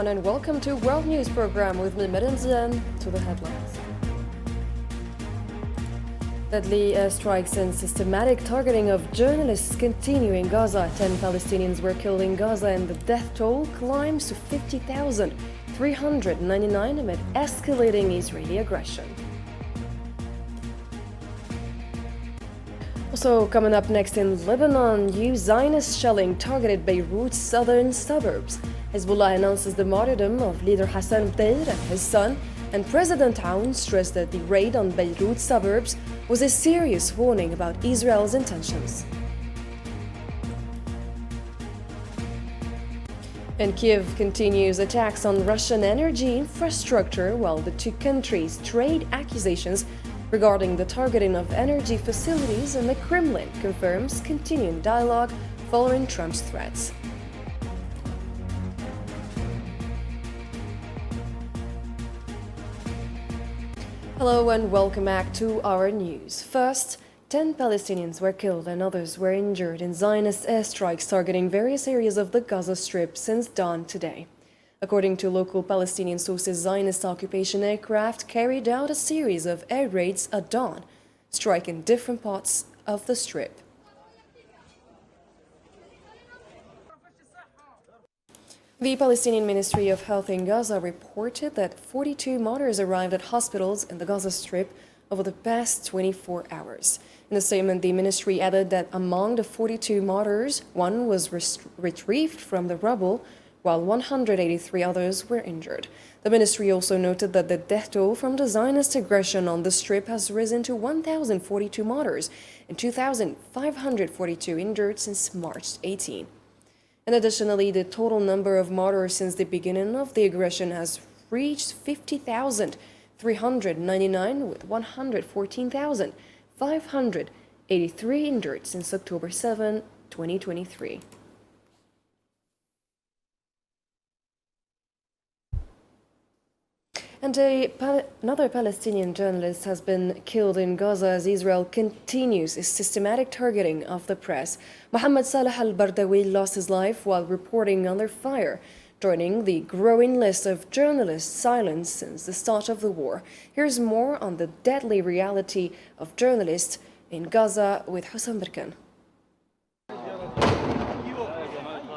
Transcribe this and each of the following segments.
everyone, and welcome to World News Program with me, Merenzian. To the headlines. Deadly airstrikes and systematic targeting of journalists continue in Gaza. 10 Palestinians were killed in Gaza and the death toll climbs to 50,399 amid escalating Israeli aggression. Also coming up next in Lebanon, new Zionist shelling targeted Beirut's southern suburbs. Hezbollah announces the martyrdom of leader Hassan Bdeir and his son, and President Aoun stressed that the raid on Beirut's suburbs was a serious warning about Israel's intentions. And Kiev continues attacks on Russian energy infrastructure while the two countries trade accusations regarding the targeting of energy facilities, and the Kremlin confirms continuing dialogue following Trump's threats. Hello and welcome back to our news. First, 10 Palestinians were killed and others were injured in Zionist airstrikes targeting various areas of the Gaza Strip since dawn today. According to local Palestinian sources, Zionist occupation aircraft carried out a series of air raids at dawn, striking different parts of the Strip. The Palestinian Ministry of Health in Gaza reported that 42 martyrs arrived at hospitals in the Gaza Strip over the past 24 hours. In a statement, the ministry added that among the 42 martyrs, one was retrieved from the rubble, while 183 others were injured. The ministry also noted that the death toll from the Zionist aggression on the Strip has risen to 1,042 martyrs and 2,542 injured since March 18. And additionally, the total number of martyrs since the beginning of the aggression has reached 50,399, with 114,583 injured since October 7, 2023. And another Palestinian journalist has been killed in Gaza as Israel continues its systematic targeting of the press. Mohammed Saleh al-Bardawi lost his life while reporting under fire, joining the growing list of journalists silenced since the start of the war. Here's more on the deadly reality of journalists in Gaza with Hussam Birkan.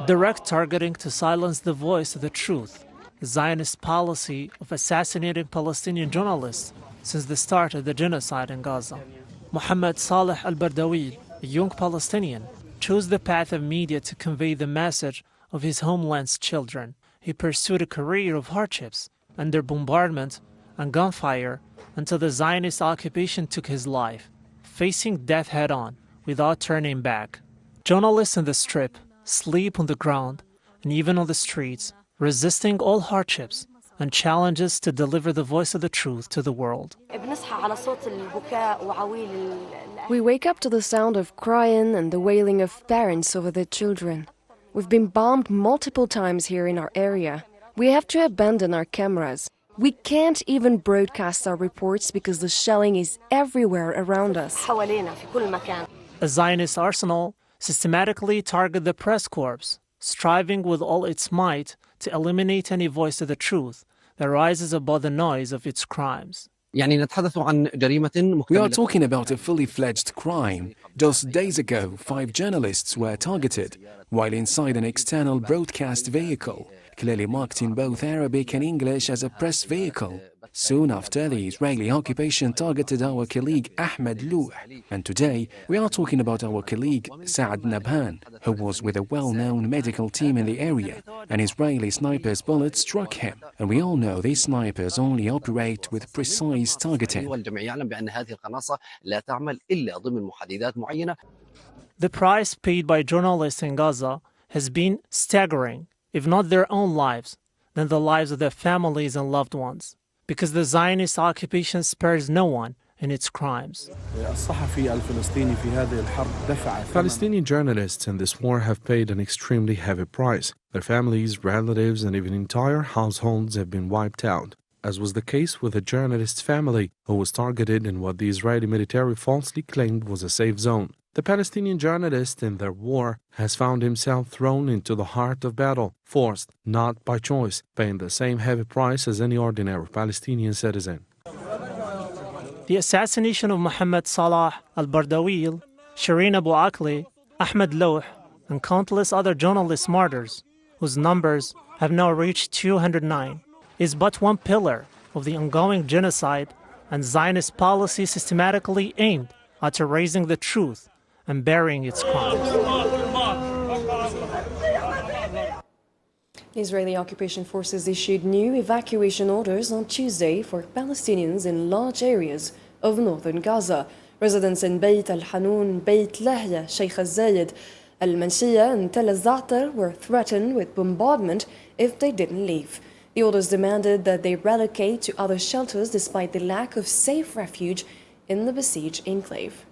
Direct targeting to silence the voice of the truth. Zionist policy of assassinating Palestinian journalists since the start of the genocide in Gaza. Mohammed Saleh al-Bardawi, a young Palestinian, chose the path of media to convey the message of his homeland's children. He pursued a career of hardships under bombardment and gunfire until the Zionist occupation took his life, facing death head-on without turning back. Journalists in the Strip sleep on the ground and even on the streets, resisting all hardships and challenges to deliver the voice of the truth to the world. We wake up to the sound of crying and the wailing of parents over their children. We've been bombed multiple times here in our area. We have to abandon our cameras. We can't even broadcast our reports because the shelling is everywhere around us. A Zionist arsenal systematically targeted the press corps, striving with all its might to eliminate any voice of the truth that rises above the noise of its crimes. We are talking about a fully fledged crime. Just days ago, 5 journalists were targeted while inside an external broadcast vehicle, clearly marked in both Arabic and English as a press vehicle. Soon after, the Israeli occupation targeted our colleague Ahmed Louh, and today we are talking about our colleague Saad Nabhan, who was with a well-known medical team in the area. An Israeli sniper's bullet struck him, and we all know these snipers only operate with precise targeting. The price paid by journalists in Gaza has been staggering, if not their own lives, then the lives of their families and loved ones, because the Zionist occupation spares no one in its crimes. Palestinian journalists in this war have paid an extremely heavy price. Their families, relatives, and even entire households have been wiped out, as was the case with a journalist's family who was targeted in what the Israeli military falsely claimed was a safe zone. The Palestinian journalist in their war has found himself thrown into the heart of battle, forced, not by choice, paying the same heavy price as any ordinary Palestinian citizen. The assassination of Mohammed Salah al-Bardawil, Shireen Abu Akleh, Ahmed Louh, and countless other journalist martyrs, whose numbers have now reached 209, is but one pillar of the ongoing genocide and Zionist policy systematically aimed at erasing the truth and burying its crimes. Israeli occupation forces issued new evacuation orders on Tuesday for Palestinians in large areas of northern Gaza. Residents in Beit al-Hanun, Beit Lahya, Sheikh al-Zayed, al-Manshiyah and Tel al-Za'atar were threatened with bombardment if they didn't leave. The orders demanded that they relocate to other shelters despite the lack of safe refuge in the besieged enclave.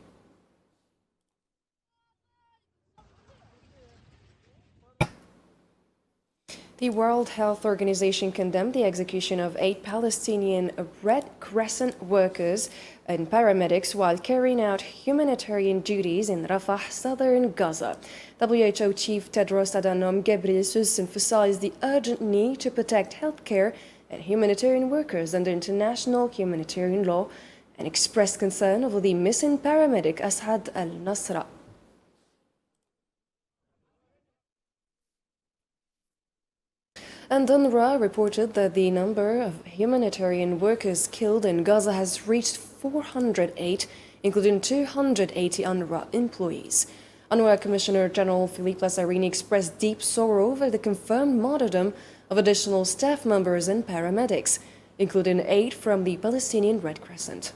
The World Health Organization condemned the execution of 8 Palestinian Red Crescent workers and paramedics while carrying out humanitarian duties in Rafah, southern Gaza. WHO Chief Tedros Adhanom Ghebreyesus emphasized the urgent need to protect healthcare and humanitarian workers under international humanitarian law and expressed concern over the missing paramedic Asad al-Nasra. And UNRWA reported that the number of humanitarian workers killed in Gaza has reached 408, including 280 UNRWA employees. UNRWA Commissioner General Philippe Lazzarini expressed deep sorrow over the confirmed martyrdom of additional staff members and paramedics, including 8 from the Palestinian Red Crescent.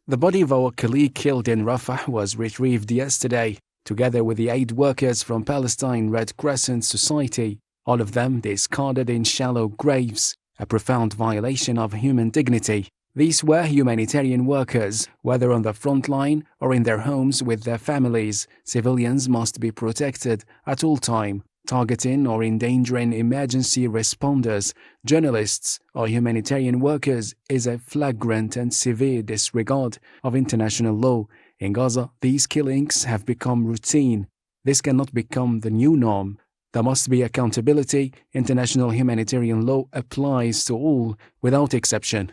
The body of our colleague killed in Rafah was retrieved yesterday, together with the 8 workers from Palestine Red Crescent Society, all of them discarded in shallow graves, a profound violation of human dignity. These were humanitarian workers, whether on the front line or in their homes with their families. Civilians must be protected at all time. Targeting or endangering emergency responders, journalists, or humanitarian workers is a flagrant and severe disregard of international law. In Gaza, these killings have become routine. This cannot become the new norm. There must be accountability. International humanitarian law applies to all, without exception.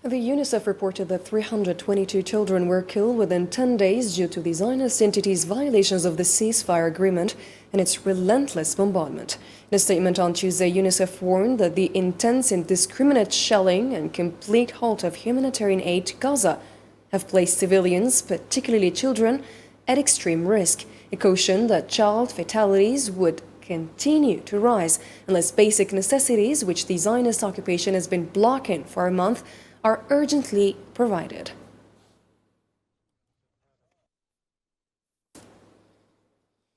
The UNICEF reported that 322 children were killed within 10 days due to the Zionist entity's violations of the ceasefire agreement and its relentless bombardment. In a statement on Tuesday, UNICEF warned that the intense and indiscriminate shelling and complete halt of humanitarian aid to Gaza have placed civilians, particularly children, at extreme risk. It cautioned that child fatalities would continue to rise unless basic necessities, which the Zionist occupation has been blocking for a month, are urgently provided.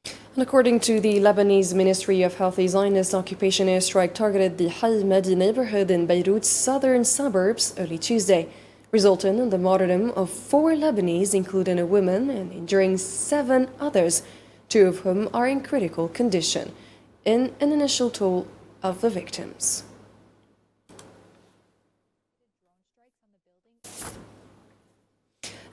And according to the Lebanese Ministry of Health, the Zionist occupation airstrike targeted the Haïmadi neighborhood in Beirut's southern suburbs early Tuesday, resulting in the martyrdom of 4 Lebanese, including a woman, and injuring 7 others, 2 of whom are in critical condition, in an initial toll of the victims.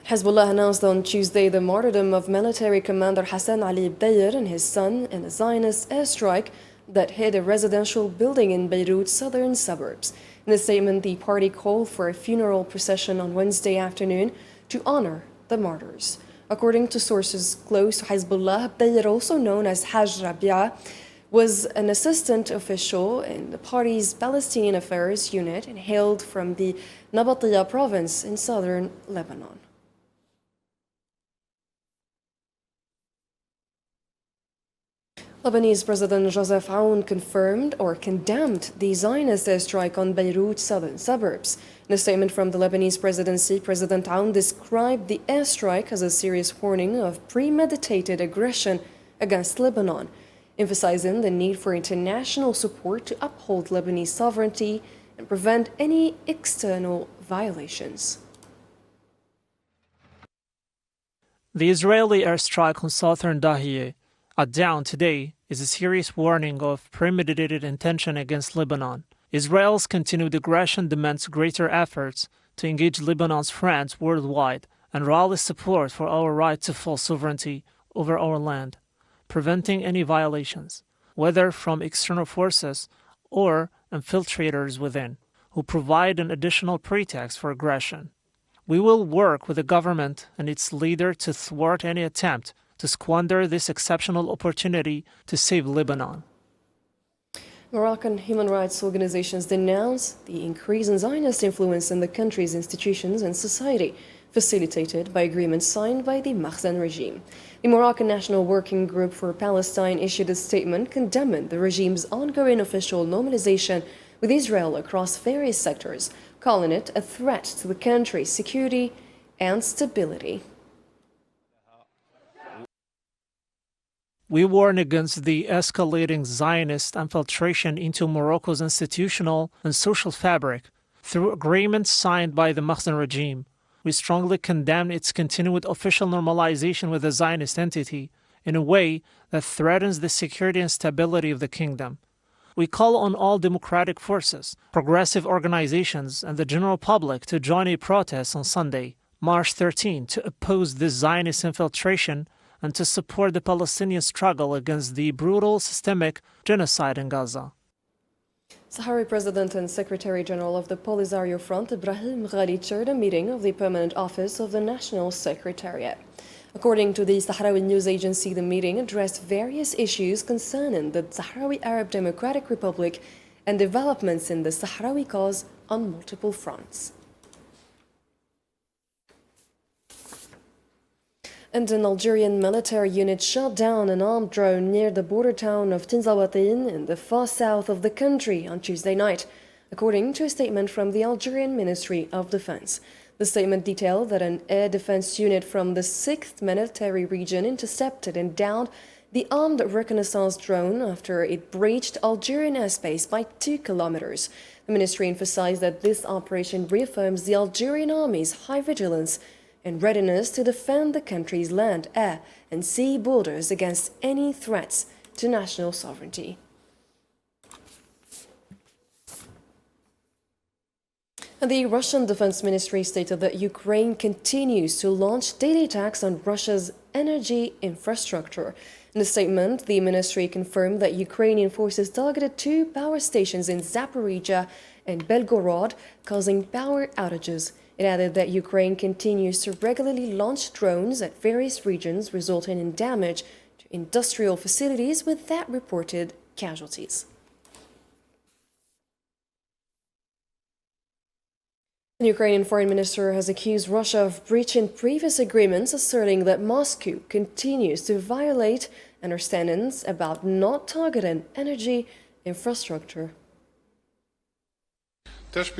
Hezbollah announced on Tuesday the martyrdom of military commander Hassan Ali Bdeir and his son in a Zionist airstrike that hit a residential building in Beirut's southern suburbs. In a statement, the party called for a funeral procession on Wednesday afternoon to honor the martyrs. According to sources close to Hezbollah, Bdeir, also known as Haj Rabia, was an assistant official in the party's Palestinian Affairs unit and hailed from the Nabateea province in southern Lebanon. Lebanese President Joseph Aoun confirmed or condemned the Zionist airstrike on Beirut's southern suburbs. In a statement from the Lebanese presidency, President Aoun described the airstrike as a serious warning of premeditated aggression against Lebanon, emphasizing the need for international support to uphold Lebanese sovereignty and prevent any external violations. The Israeli airstrike on southern Dahieh at dawn today is a serious warning of premeditated intention against Lebanon. Israel's continued aggression demands greater efforts to engage Lebanon's friends worldwide and rally support for our right to full sovereignty over our land, preventing any violations, whether from external forces or infiltrators within, who provide an additional pretext for aggression. We will work with the government and its leader to thwart any attempt to squander this exceptional opportunity to save Lebanon. Moroccan human rights organizations denounce the increase in Zionist influence in the country's institutions and society, facilitated by agreements signed by the Mahsen regime. The Moroccan National Working Group for Palestine issued a statement condemning the regime's ongoing official normalization with Israel across various sectors, calling it a threat to the country's security and stability. We warn against the escalating Zionist infiltration into Morocco's institutional and social fabric through agreements signed by the Mahsen regime. We strongly condemn its continued official normalization with the Zionist entity in a way that threatens the security and stability of the kingdom. We call on all democratic forces, progressive organizations, and the general public to join a protest on Sunday, March 13, to oppose this Zionist infiltration and to support the Palestinian struggle against the brutal systemic genocide in Gaza. Sahrawi President and Secretary General of the Polisario Front, Ibrahim Ghali, chaired a meeting of the Permanent Office of the National Secretariat. According to the Sahrawi news agency, the meeting addressed various issues concerning the Sahrawi Arab Democratic Republic and developments in the Sahrawi cause on multiple fronts. And an Algerian military unit shot down an armed drone near the border town of Tinzawatin in the far south of the country on Tuesday night, according to a statement from the Algerian Ministry of Defense. The statement detailed that an air defense unit from the 6th Military Region intercepted and downed the armed reconnaissance drone after it breached Algerian airspace by 2 kilometers. The ministry emphasized that this operation reaffirms the Algerian army's high vigilance and readiness to defend the country's land, air, and sea borders against any threats to national sovereignty. And the Russian Defense Ministry stated that Ukraine continues to launch daily attacks on Russia's energy infrastructure. In a statement, the ministry confirmed that Ukrainian forces targeted 2 power stations in Zaporizhia and Belgorod, causing power outages. It added that Ukraine continues to regularly launch drones at various regions, resulting in damage to industrial facilities without reported casualties. The Ukrainian foreign minister has accused Russia of breaching previous agreements, asserting that Moscow continues to violate understandings about not targeting energy infrastructure. After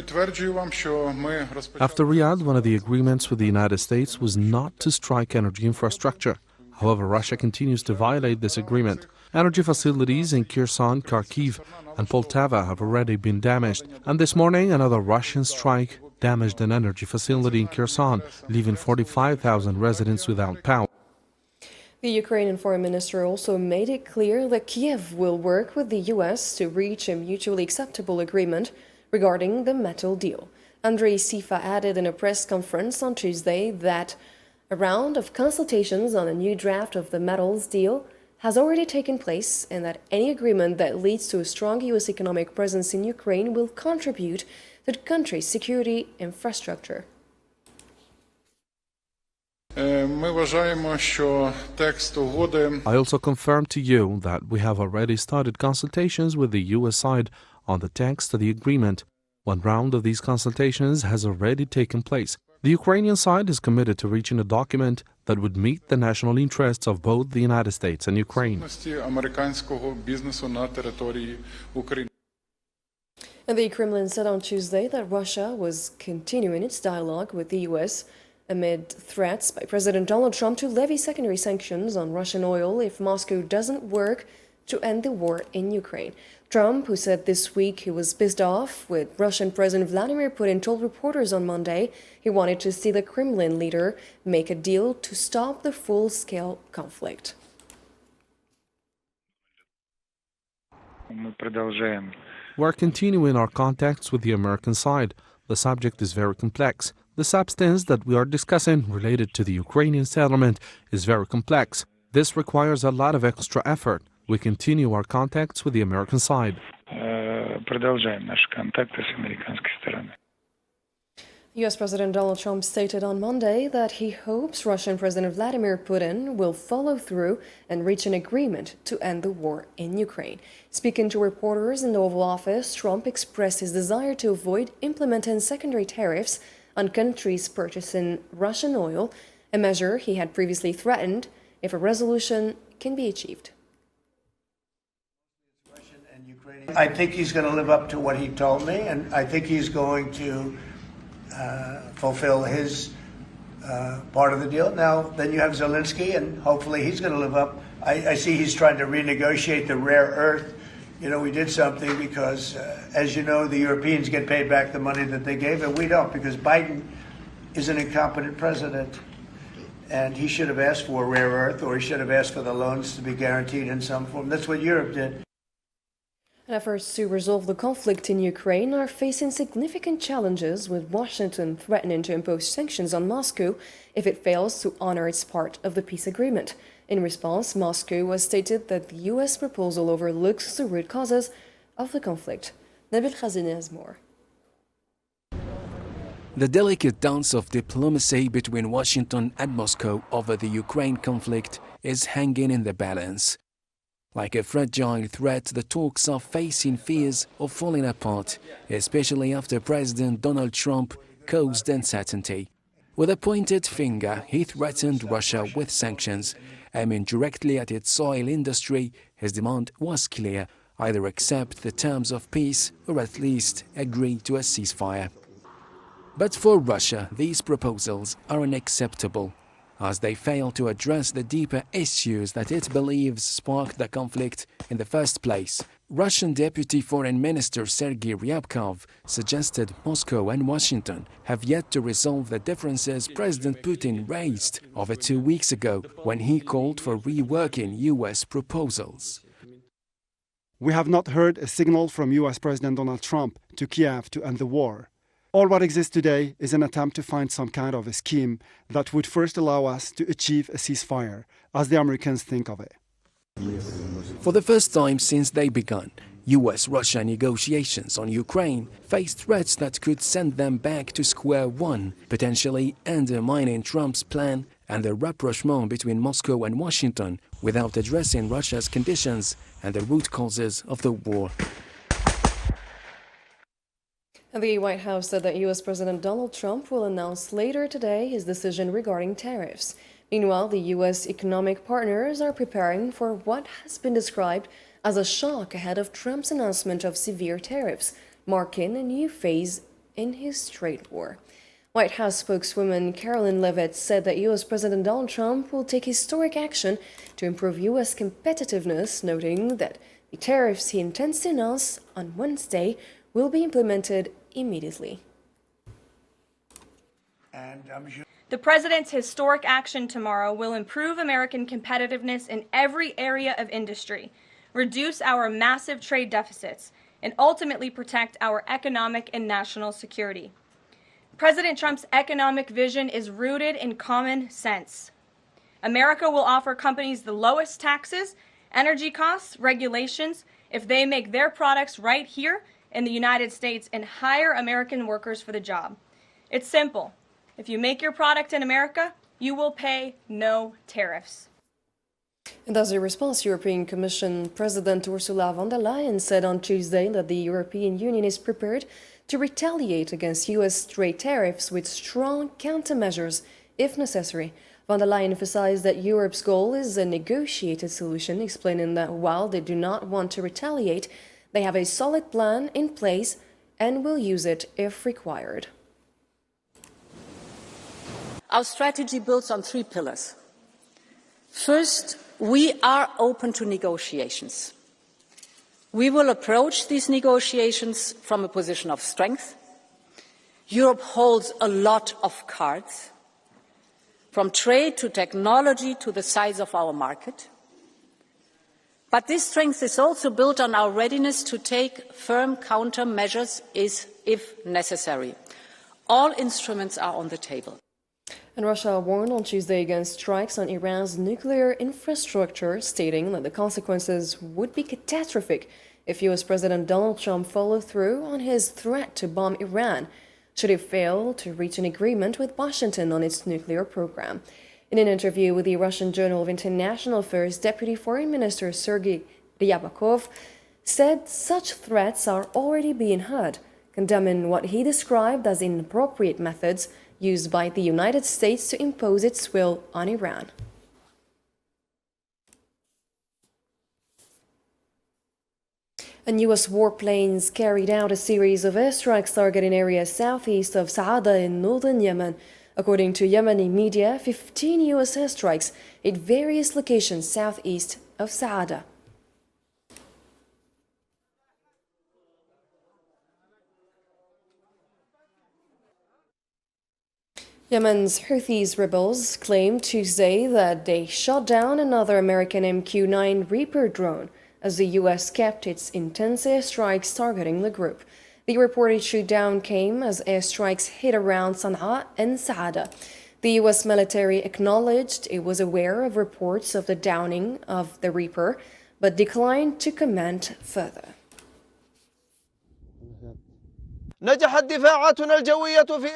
Riyadh, one of the agreements with the United States was not to strike energy infrastructure. However, Russia continues to violate this agreement. Energy facilities in Kherson, Kharkiv, and Poltava have already been damaged. And this morning, another Russian strike damaged an energy facility in Kherson, leaving 45,000 residents without power. The Ukrainian foreign minister also made it clear that Kiev will work with the U.S. to reach a mutually acceptable agreement regarding the metal deal. Andrei Sifa added in a press conference on Tuesday that a round of consultations on a new draft of the metals deal has already taken place and that any agreement that leads to a strong U.S. economic presence in Ukraine will contribute to the country's security infrastructure. I also confirm to you that we have already started consultations with the U.S. side on the text of the agreement. One round of these consultations has already taken place. The Ukrainian side is committed to reaching a document that would meet the national interests of both the United States and Ukraine. And the Kremlin said on Tuesday that Russia was continuing its dialogue with the U.S. amid threats by President Donald Trump to levy secondary sanctions on Russian oil if Moscow doesn't work to end the war in Ukraine. Trump, who said this week he was pissed off with Russian President Vladimir Putin, told reporters on Monday he wanted to see the Kremlin leader make a deal to stop the full-scale conflict. We're continuing our contacts with the American side. The subject is very complex. The substance that we are discussing related to the Ukrainian settlement is very complex. This requires a lot of extra effort. We continue our contacts with the American side. Продолжаем наши контакты с американской стороны. U.S. President Donald Trump stated on Monday that he hopes Russian President Vladimir Putin will follow through and reach an agreement to end the war in Ukraine. Speaking to reporters in the Oval Office, Trump expressed his desire to avoid implementing secondary tariffs on countries purchasing Russian oil, a measure he had previously threatened if a resolution can be achieved. I think he's going to live up to what he told me, and I think he's going to fulfill his part of the deal. Now, then you have Zelensky, and hopefully he's going to live up. I see he's trying to renegotiate the rare earth. You know, we did something because, as you know, the Europeans get paid back the money that they gave, and we don't, because Biden is an incompetent president. And he should have asked for rare earth, or he should have asked for the loans to be guaranteed in some form. That's what Europe did. Efforts to resolve the conflict in Ukraine are facing significant challenges, with Washington threatening to impose sanctions on Moscow if it fails to honor its part of the peace agreement. In response, Moscow has stated that the U.S. proposal overlooks the root causes of the conflict. Nabil Khazini has more. The delicate dance of diplomacy between Washington and Moscow over the Ukraine conflict is hanging in the balance. Like a fragile thread, the talks are facing fears of falling apart, especially after President Donald Trump caused uncertainty. With a pointed finger, he threatened Russia with sanctions, aiming directly at its oil industry. His demand was clear: either accept the terms of peace or at least agree to a ceasefire. But for Russia, these proposals are unacceptable, as they fail to address the deeper issues that it believes sparked the conflict in the first place. Russian Deputy Foreign Minister Sergei Ryabkov suggested Moscow and Washington have yet to resolve the differences President Putin raised over 2 weeks ago when he called for reworking U.S. proposals. We have not heard a signal from U.S. President Donald Trump to Kiev to end the war. All what exists today is an attempt to find some kind of a scheme that would first allow us to achieve a ceasefire, as the Americans think of it. For the first time since they began, U.S.-Russia negotiations on Ukraine face threats that could send them back to square one, potentially undermining Trump's plan and the rapprochement between Moscow and Washington without addressing Russia's conditions and the root causes of the war. The White House said that U.S. President Donald Trump will announce later today his decision regarding tariffs. Meanwhile, the U.S. economic partners are preparing for what has been described as a shock ahead of Trump's announcement of severe tariffs, marking a new phase in his trade war. White House spokeswoman Caroline Leavitt said that U.S. President Donald Trump will take historic action to improve U.S. competitiveness, noting that the tariffs he intends to announce on Wednesday will be implemented immediately. The President's historic action tomorrow will improve American competitiveness in every area of industry, reduce our massive trade deficits, and ultimately protect our economic and national security. President Trump's economic vision is rooted in common sense. America will offer companies the lowest taxes, energy costs, regulations if they make their products right here in the United States and hire American workers for the job. It's simple. If you make your product in America, you will pay no tariffs. And as a response, European Commission President Ursula von der Leyen said on Tuesday that the European Union is prepared to retaliate against U.S. trade tariffs with strong countermeasures if necessary. Von der Leyen emphasized that Europe's goal is a negotiated solution, explaining that while they do not want to retaliate, they have a solid plan in place and will use it if required. Our strategy builds on 3 pillars. First, we are open to negotiations. We will approach these negotiations from a position of strength. Europe holds a lot of cards, from trade to technology to the size of our market. But this strength is also built on our readiness to take firm countermeasures if necessary. All instruments are on the table. And Russia warned on Tuesday against strikes on Iran's nuclear infrastructure, stating that the consequences would be catastrophic if US President Donald Trump followed through on his threat to bomb Iran, should he fail to reach an agreement with Washington on its nuclear program. In an interview with the Russian Journal of International Affairs, Deputy Foreign Minister Sergei Ryabakov said such threats are already being heard, condemning what he described as inappropriate methods used by the United States to impose its will on Iran. And U.S. warplanes carried out a series of airstrikes targeting areas southeast of Saada in northern Yemen. According to Yemeni media, 15 U.S. airstrikes hit various locations southeast of Saada. Yemen's Houthis rebels claimed Tuesday that they shot down another American MQ-9 Reaper drone as the U.S. kept its intense airstrikes targeting the group. The reported shootdown came as airstrikes hit around Sana'a and Saada. The U.S. military acknowledged it was aware of reports of the downing of the Reaper, but declined to comment further.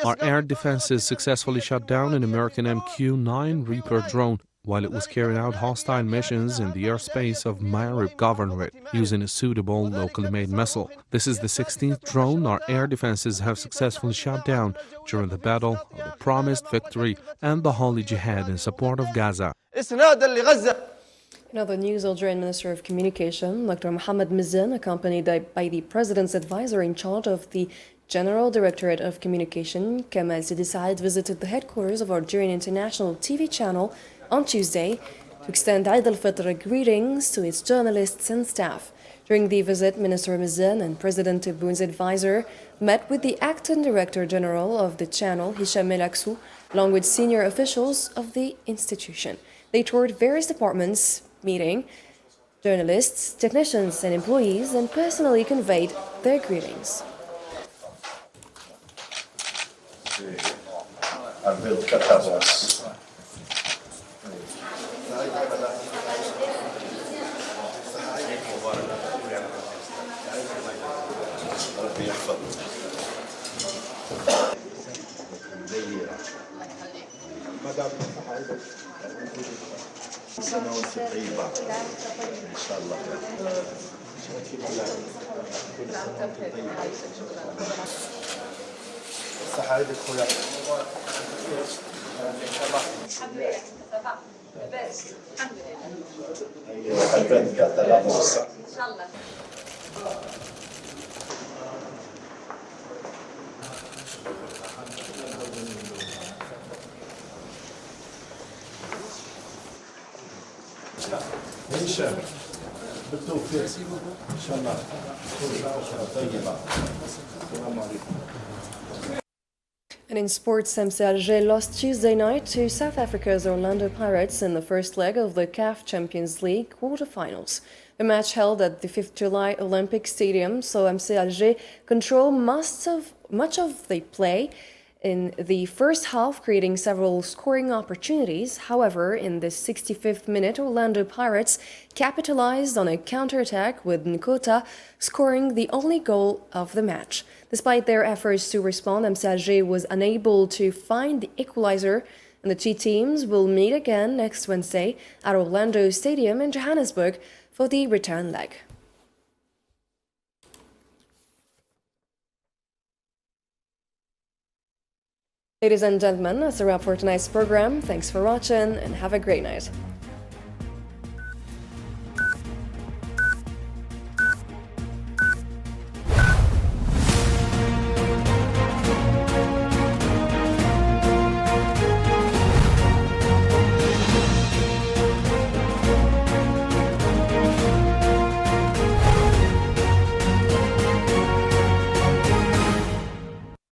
Our air defenses successfully shot down an American MQ-9 Reaper drone while it was carrying out hostile missions in the airspace of Ma'rib Governorate using a suitable locally made missile. This is the 16th drone our air defenses have successfully shot down during the battle of the promised victory and the holy jihad in support of Gaza. In other news, Algerian Minister of Communication, Dr. Mohamed Mizan, accompanied by the President's advisor in charge of the General Directorate of Communication, Kamal Sidi Said, visited the headquarters of Algerian International TV channel on Tuesday to extend Eid al-Fitr greetings to its journalists and staff. During the visit, Minister Mizan and President Tebboun's advisor met with the acting Director General of the channel, Hicham El Aksou, along with senior officials of the institution. They toured various departments, meeting journalists, technicians and employees, and personally conveyed their greetings. سنة وانت طيبة إن شاء الله. صحة خويا. هشام بالتوفيق ان شاء الله كل سنه طيبه. السلام عليكم. And in sports, MC Alger lost Tuesday night to South Africa's Orlando Pirates in the first leg of the CAF Champions League quarterfinals. The match held at the 5th July Olympic Stadium saw MC Alger control much of the play in the first half, creating several scoring opportunities. However, in the 65th minute, Orlando Pirates capitalized on a counterattack with Nkota scoring the only goal of the match. Despite their efforts to respond, MC Alger was unable to find the equalizer, and the two teams will meet again next Wednesday at Orlando Stadium in Johannesburg for the return leg. Ladies and gentlemen, that's a wrap for tonight's program. Thanks for watching and have a great night.